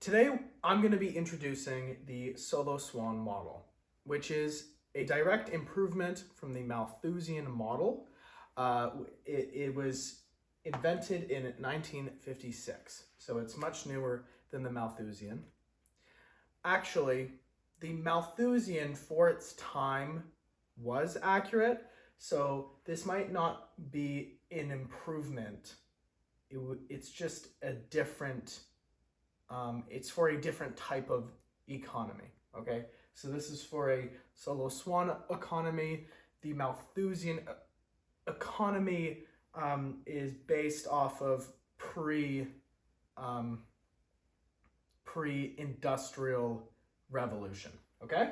Today, I'm going to be introducing the Solow-Swan Model, which is a direct improvement from the Malthusian model. It was invented in 1956, so it's much newer than the Malthusian. Actually, the Malthusian for its time was accurate, so this might not be an improvement. It's just a different it's for a different type of economy, okay? So this is for a Solow-Swan economy. The Malthusian economy is based off of pre-industrial revolution, okay?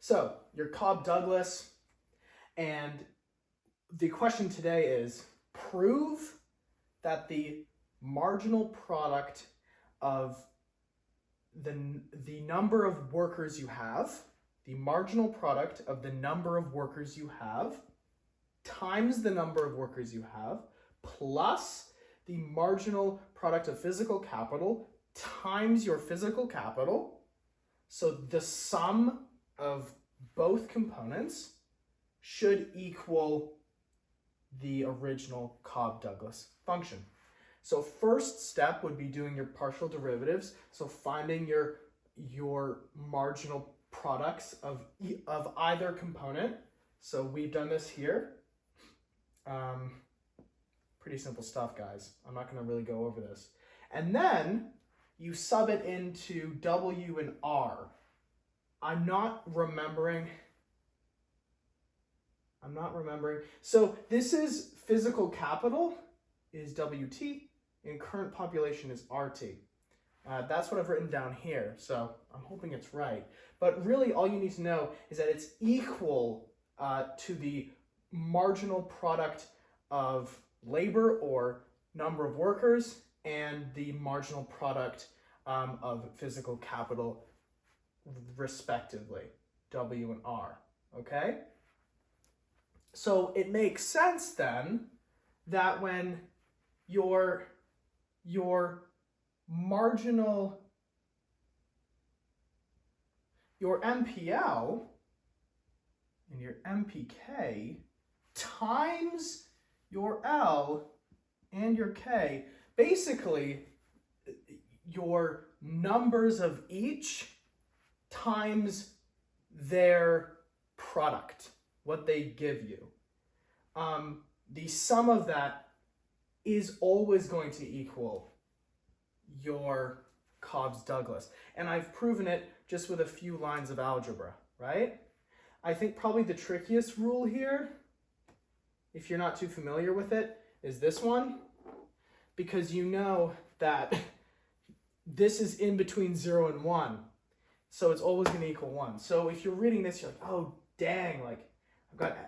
So you're Cobb-Douglas, and the question today is prove that the marginal product of the number of workers you have, the marginal product of the number of workers you have, times the number of workers you have, plus the marginal product of physical capital times your physical capital. So the sum of both components should equal the original Cobb-Douglas function. So first step would be doing your partial derivatives. So finding your marginal products of either component. So we've done this here. Pretty simple stuff, guys. I'm not going to really go over this. And then you sub it into W and R. I'm not remembering. So this is physical capital is WT. And current population is RT. That's what I've written down here, so I'm hoping it's right. But really all you need to know is that it's equal to the marginal product of labor or number of workers and the marginal product of physical capital respectively, W and R, okay? So it makes sense then that when your marginal, your MPL and your MPK times your L and your K, basically your numbers of each times their product, what they give you. The sum of that is always going to equal your Cobb-Douglas. And I've proven it just with a few lines of algebra, right? I think probably the trickiest rule here, if you're not too familiar with it, is this one. Because you know that this is in between 0 and 1. So it's always going to equal 1. So if you're reading this, you're like, oh, dang, like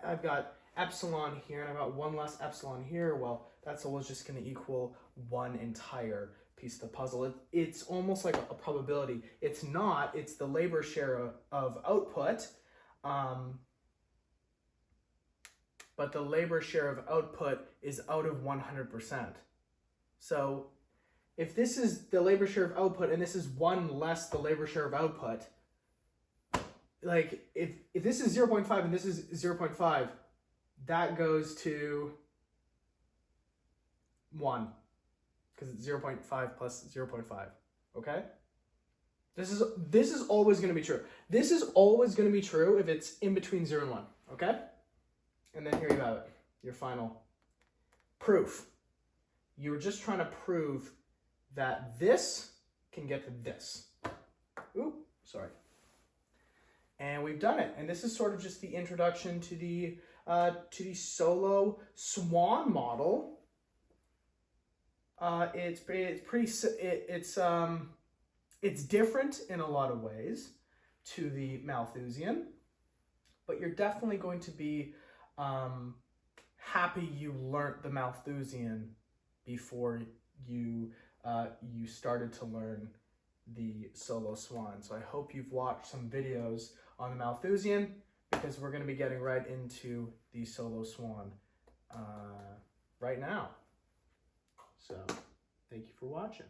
I've got epsilon here and I've got one less epsilon here. Well, that's always just going to equal one entire piece of the puzzle. It's almost like a probability. It's not. It's the labor share of output. But the labor share of output is out of 100%. So if this is the labor share of output and this is 1 less the labor share of output, like if this is 0.5 and this is 0.5, that goes to 1 because it's 0.5 plus 0.5, okay? This is always going to be true. This is always going to be true if it's in between 0 and 1, okay? And then here you have it, your final proof. You're just trying to prove that this can get to this. Ooh, sorry. And we've done it. And this is sort of just the introduction to the Solow-Swan model. It's different in a lot of ways to the Malthusian, but you're definitely going to be happy you learnt the Malthusian before you started to learn the Solow-Swan. So I hope you've watched some videos on the Malthusian, because we're going to be getting right into the Solow-Swan right now. So thank you for watching.